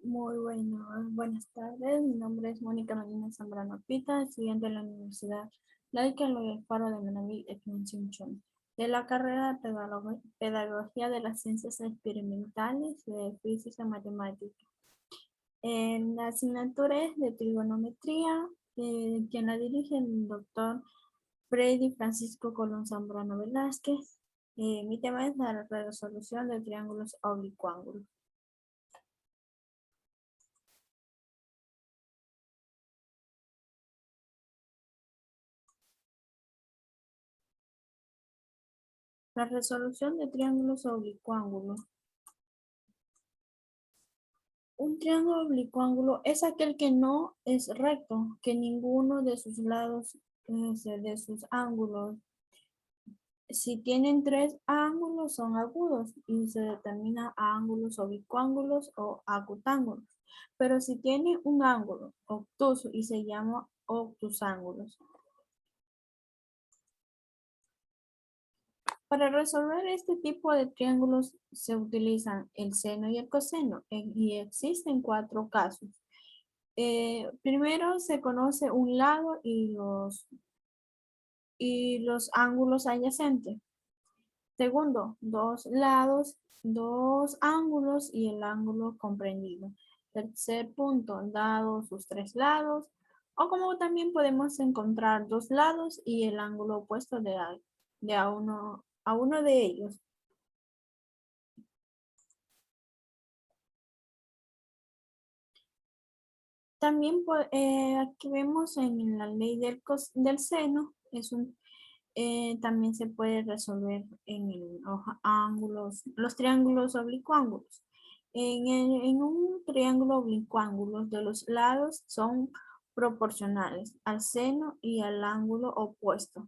Buenas tardes. Mi nombre es Mónica Medina Zambrano Pita, estudiante de la Universidad Laica Loyola Faro de Manabí, Extensión, de la carrera de Pedagogía de las Ciencias Experimentales de Física y Matemática. En la asignatura es de trigonometría, quien la dirige el doctor Freddy Francisco Colón Zambrano Velázquez. Mi tema es la resolución de triángulos oblicuángulos. La resolución de triángulos oblicuángulos. Un triángulo oblicuángulo es aquel que no es recto, que ninguno de sus lados, de sus ángulos, si tienen tres ángulos son agudos y se determina a ángulos oblicuángulos o acutángulos. Pero si tiene un ángulo obtuso y se llama obtusángulos. Para resolver este tipo de triángulos se utilizan el seno y el coseno y existen 4 casos. Primero se conoce un lado y los ángulos adyacentes. Segundo, 2 lados, 2 ángulos y el ángulo comprendido. Tercer punto, dados sus 3 lados, o como también podemos encontrar 2 lados y el ángulo opuesto a uno de ellos. También aquí vemos en la ley del seno, también se puede resolver en los triángulos oblicuángulos. En un triángulo oblicuángulo de los lados son proporcionales al seno y al ángulo opuesto.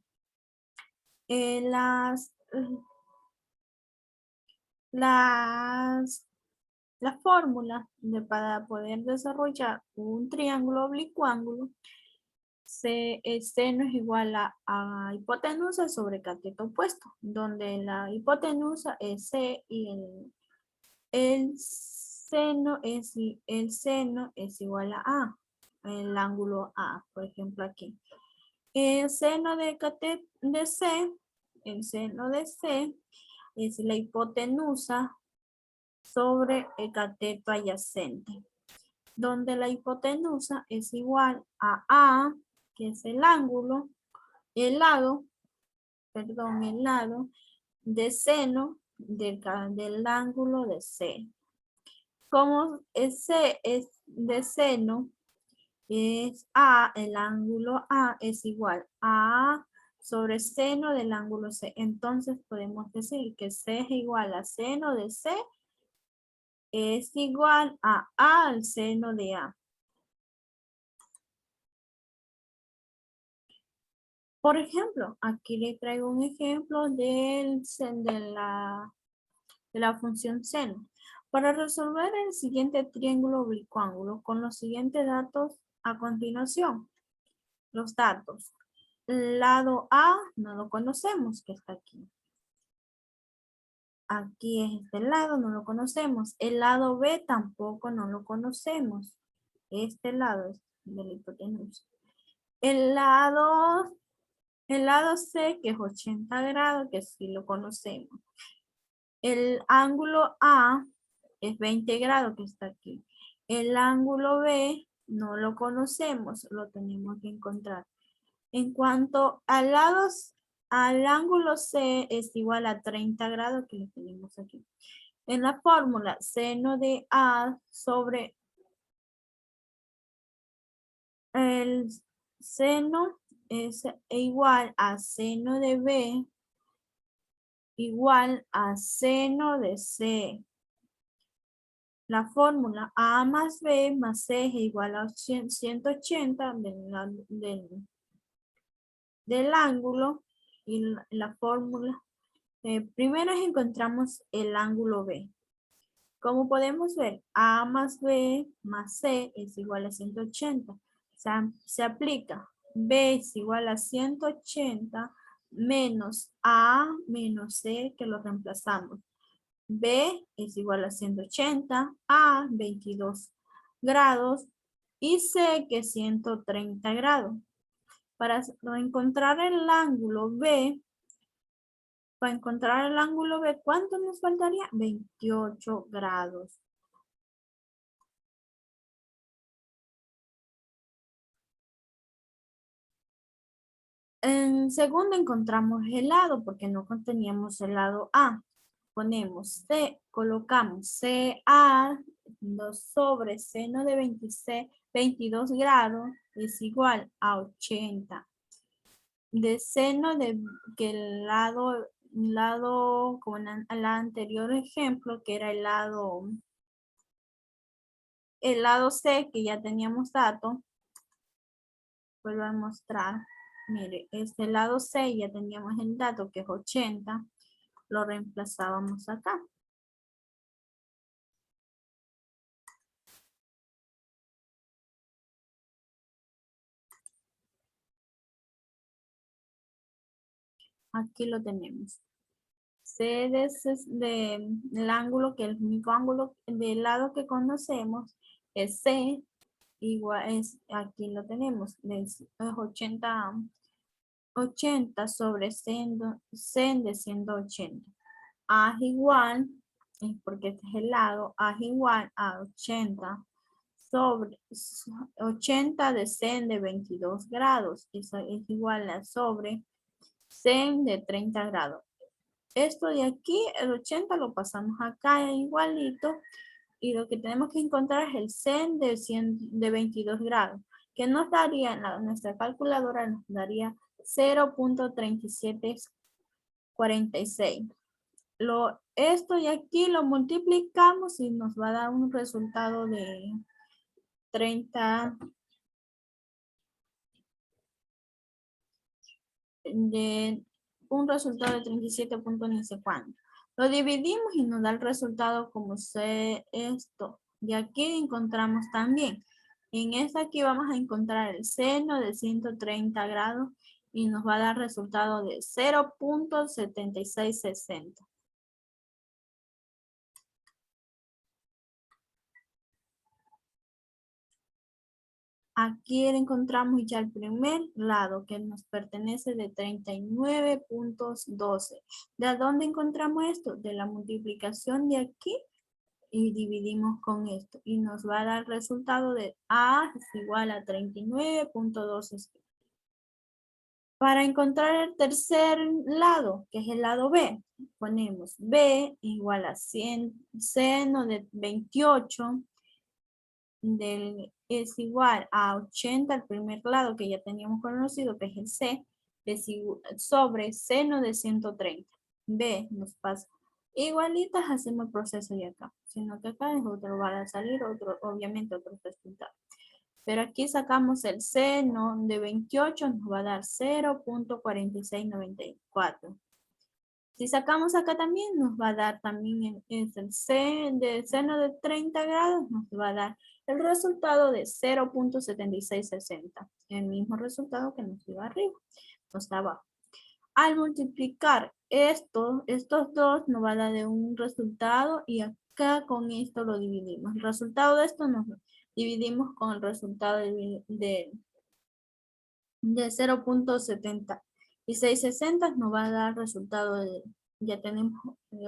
Las La fórmula para poder desarrollar un triángulo oblicuángulo, el seno es igual a hipotenusa sobre cateto opuesto, donde la hipotenusa es C y el seno es igual a A, el ángulo A, por ejemplo aquí. El seno de C, el seno de C es la hipotenusa sobre el cateto adyacente, donde la hipotenusa es igual a A, que es el lado de seno del ángulo de C. Como C es de seno, es A, el ángulo A es igual a A sobre seno del ángulo C. Entonces podemos decir que C es igual a seno de C es igual a A al seno de A. Por ejemplo, aquí le traigo un ejemplo de la función seno. Para resolver el siguiente triángulo oblicuángulo con los siguientes datos a continuación. Los datos. Lado A no lo conocemos, que está aquí. Aquí es este lado, no lo conocemos. El lado B tampoco no lo conocemos. Este lado es de la hipotenusa. El lado C, que es 80 grados, que sí lo conocemos. El ángulo A es 20 grados, que está aquí. El ángulo B no lo conocemos, lo tenemos que encontrar. En cuanto al ángulo C es igual a 30 grados, que lo tenemos aquí. En la fórmula, seno de A sobre el seno es igual a seno de B igual a seno de C. La fórmula A más B más C es igual a 180 del ángulo y la fórmula. Primero encontramos el ángulo B. Como podemos ver, A más B más C es igual a 180. O sea, se aplica B es igual a 180 menos A menos C, que lo reemplazamos. B es igual a 180, A 22. grados y C que es 130 grados. Para encontrar el ángulo B, ¿cuánto nos faltaría? 28 grados. En segundo encontramos el lado porque no teníamos el lado A. Ponemos C, colocamos CA 2 sobre seno de 22 grados es igual a 80. De seno de que lado como en el anterior ejemplo, que era el lado C, que ya teníamos dato, vuelvo a mostrar. Mire, este lado C ya teníamos el dato que es 80, lo reemplazábamos acá. Aquí lo tenemos. C del ángulo, que el único ángulo del lado que conocemos es C, igual es, aquí lo tenemos, es 80, 80 sobre C de 180. A es igual, porque este es el lado, A es igual a 80 sobre 80 de sen de 22 grados. Eso es igual a sobre sen de 30 grados. Esto de aquí, el 80 lo pasamos acá igualito. Y lo que tenemos que encontrar es el sen de 22 grados. Que nos daría, en nuestra calculadora nos daría 0.3746. Esto de aquí lo multiplicamos y nos va a dar un resultado de 30, de un resultado de 37 puntos ni sé cuánto. Lo dividimos y nos da el resultado como sé esto. De aquí encontramos también. En esta aquí vamos a encontrar el seno de 130 grados y nos va a dar resultado de 0.7660. Aquí encontramos ya el primer lado que nos pertenece de 39.12. ¿De dónde encontramos esto? De la multiplicación de aquí y dividimos con esto. Y nos va a dar el resultado de A es igual a 39.12. Para encontrar el tercer lado, que es el lado B, ponemos B igual a 100 seno de 28 es igual a 80 al primer lado que ya teníamos conocido, que es el C, sobre seno de 130. B nos pasa. Igualitas hacemos el proceso de acá, sino que acá es otro, va a salir otro, obviamente otro resultado. Pero aquí sacamos el seno de 28, nos va a dar 0.4694. Si sacamos acá también, nos va a dar también el seno de 30 grados, nos va a dar el resultado de 0.7660. El mismo resultado que nos dio arriba, no está abajo. Al multiplicar estos dos, nos va a dar de un resultado y acá con esto lo dividimos. El resultado de esto nos dividimos con el resultado de 0.70. Y 660 nos va a dar resultado de, ya tenemos,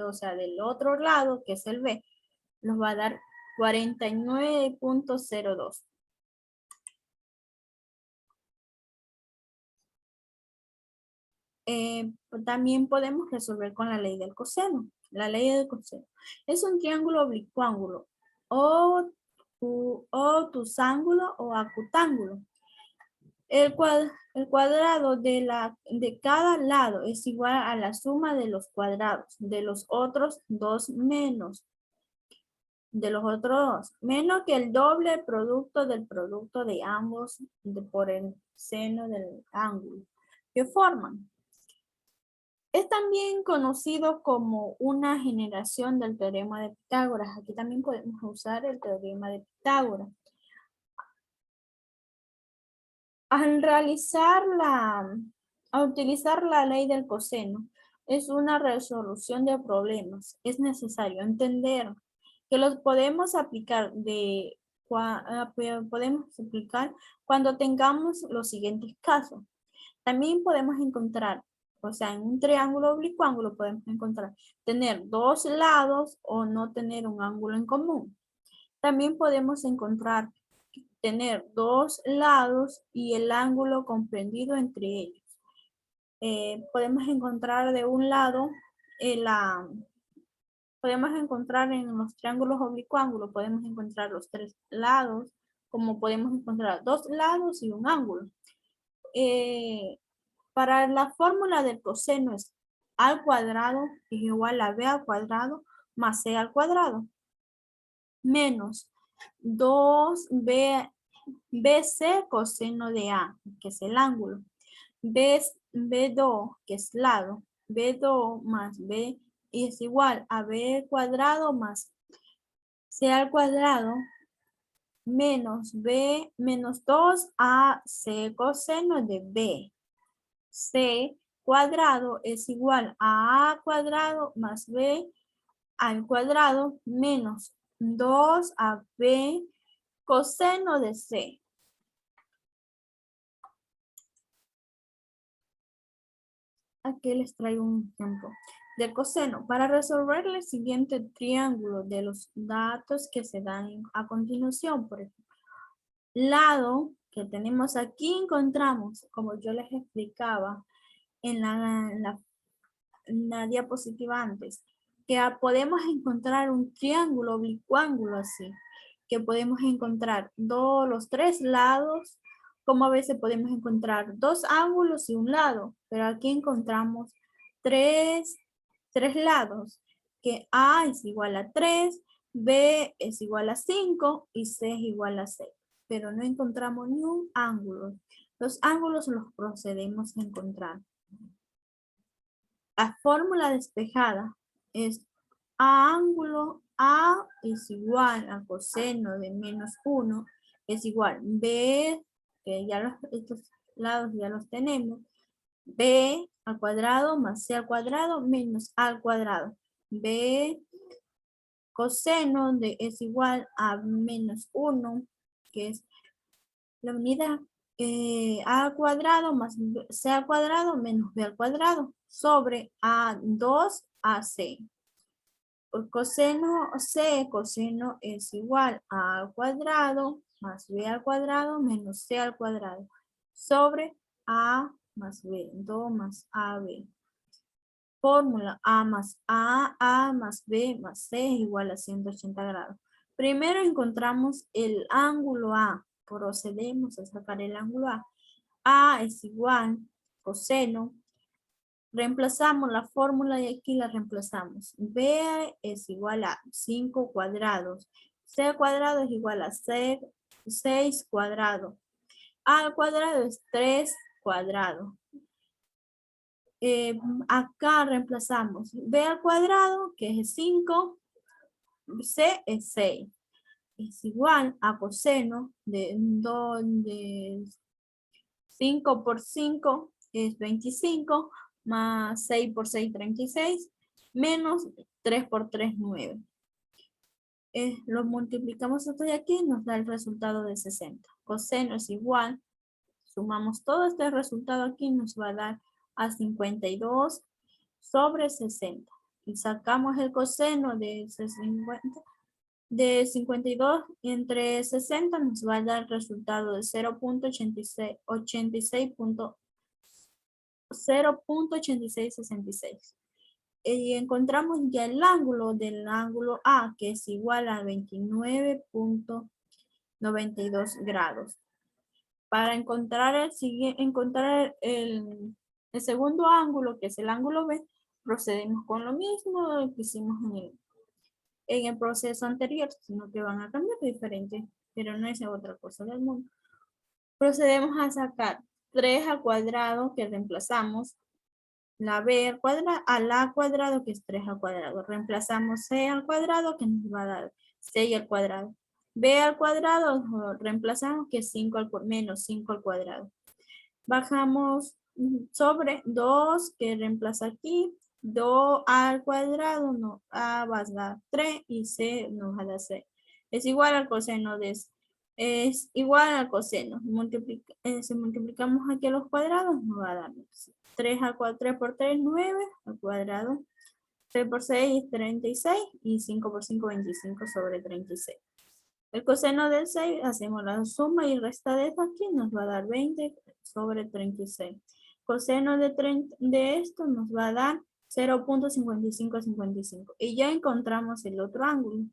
o sea, del otro lado, que es el B, nos va a dar 49.02. También podemos resolver con la ley del coseno. La ley del coseno es un triángulo oblicuángulo o obtusángulo o acutángulo. El cuadrado de cada lado es igual a la suma de los cuadrados de los otros dos menos menos que el doble producto del producto de ambos por el seno del ángulo que forman. Es también conocido como una generación del teorema de Pitágoras. Aquí también podemos usar el teorema de Pitágoras. Al utilizar la ley del coseno, es una resolución de problemas. Es necesario entender que los podemos aplicar de podemos explicar cuando tengamos los siguientes casos. También podemos encontrar, o sea, en un triángulo oblicuángulo podemos encontrar tener dos lados o no tener un ángulo en común. También podemos encontrar tener dos lados y el ángulo comprendido entre ellos. Podemos encontrar de un lado podemos encontrar en los triángulos oblicuángulos, podemos encontrar los tres lados, como podemos encontrar dos lados y un ángulo. Para la fórmula del coseno es a al cuadrado es igual a b al cuadrado más c al cuadrado menos 2b bc coseno de a, que es el ángulo, b2, que es lado, b2 más b es igual a b al cuadrado más c al cuadrado menos b menos 2ac coseno de b. C cuadrado es igual a a cuadrado más b al cuadrado menos 2ab coseno de c. Aquí les traigo un ejemplo del coseno. Para resolver el siguiente triángulo de los datos que se dan a continuación, por ejemplo, lado que tenemos aquí encontramos, como yo les explicaba en la diapositiva antes, que podemos encontrar un triángulo oblicuángulo así, que podemos encontrar los tres lados, como a veces podemos encontrar dos ángulos y un lado, pero aquí encontramos tres lados, que A es igual a 3, B es igual a 5 y C es igual a 6, pero no encontramos ni un ángulo. Los ángulos los procedemos a encontrar. La fórmula despejada es a ángulo A es igual a coseno de menos 1 es igual B, que ya estos lados ya los tenemos, B al cuadrado más C al cuadrado menos A al cuadrado. B coseno de es igual a menos 1, que es la unidad a al cuadrado más c al cuadrado menos b al cuadrado sobre a2 ac. Por coseno es igual a al cuadrado más b al cuadrado menos c al cuadrado sobre a más b, 2 más ab. Fórmula a más b más c es igual a 180 grados. Primero encontramos el ángulo A. Procedemos a sacar el ángulo A. A es igual coseno. Reemplazamos la fórmula y aquí la reemplazamos. B es igual a 5 cuadrados. C al cuadrado es igual a 6 cuadrados. A al cuadrado es 3 cuadrados. Acá reemplazamos b al cuadrado, que es 5, c es 6. Es igual a coseno de 5 por 5 es 25, más 6 por 6, 36, menos 3 por 3, 9. Lo multiplicamos esto de aquí, nos da el resultado de 60. Coseno es igual, sumamos todo este resultado aquí, nos va a dar a 52 sobre 60. Y sacamos el coseno de 52 entre 60 nos va a dar el resultado de 0.8666. Y encontramos ya el ángulo del ángulo A, que es igual a 29.92 grados. Para encontrar el segundo ángulo, que es el ángulo B, procedemos con lo mismo que hicimos en el proceso anterior, sino que van a cambiar diferente, pero no es otra cosa del mundo. Procedemos a sacar 3 al cuadrado, que reemplazamos la b al cuadrado, al a cuadrado, que es 3 al cuadrado. Reemplazamos c al cuadrado, que nos va a dar 6 al cuadrado. B al cuadrado, reemplazamos que es 5 menos 5 al cuadrado. Bajamos sobre 2, que reemplaza aquí, 2 al cuadrado, no, a va a dar 3 y c nos va a dar 6. Es igual al coseno de es igual al coseno. Si multiplicamos aquí a los cuadrados, nos va a dar 3 al cuadrado, 3 por 3, 9 al cuadrado. 3 por 6, 36 y 5 por 5, 25 sobre 36. El coseno del 6, hacemos la suma y resta de esto aquí, nos va a dar 20 sobre 36. Coseno de esto nos va a dar 0.5555. Y ya encontramos el otro ángulo,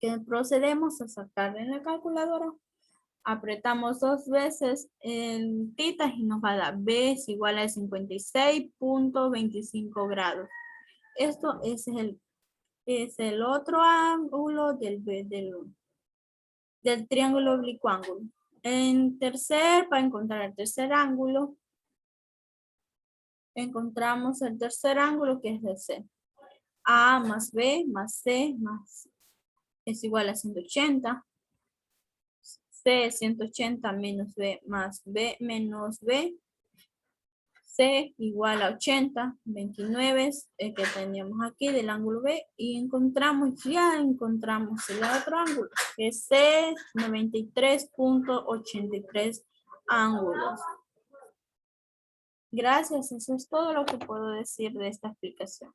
que procedemos a sacar en la calculadora. Apretamos 2 veces en tita y nos va a dar B es igual a 56.25 grados. Esto es el otro ángulo del triángulo oblicuo. Para encontrar el tercer ángulo, encontramos el tercer ángulo que es el C. A más B más C más es igual a 180. C 180 menos B más B menos B. C igual a 80, 29 que teníamos aquí del ángulo B y ya encontramos el otro ángulo, que es C 93.83 ángulos. Gracias, eso es todo lo que puedo decir de esta explicación.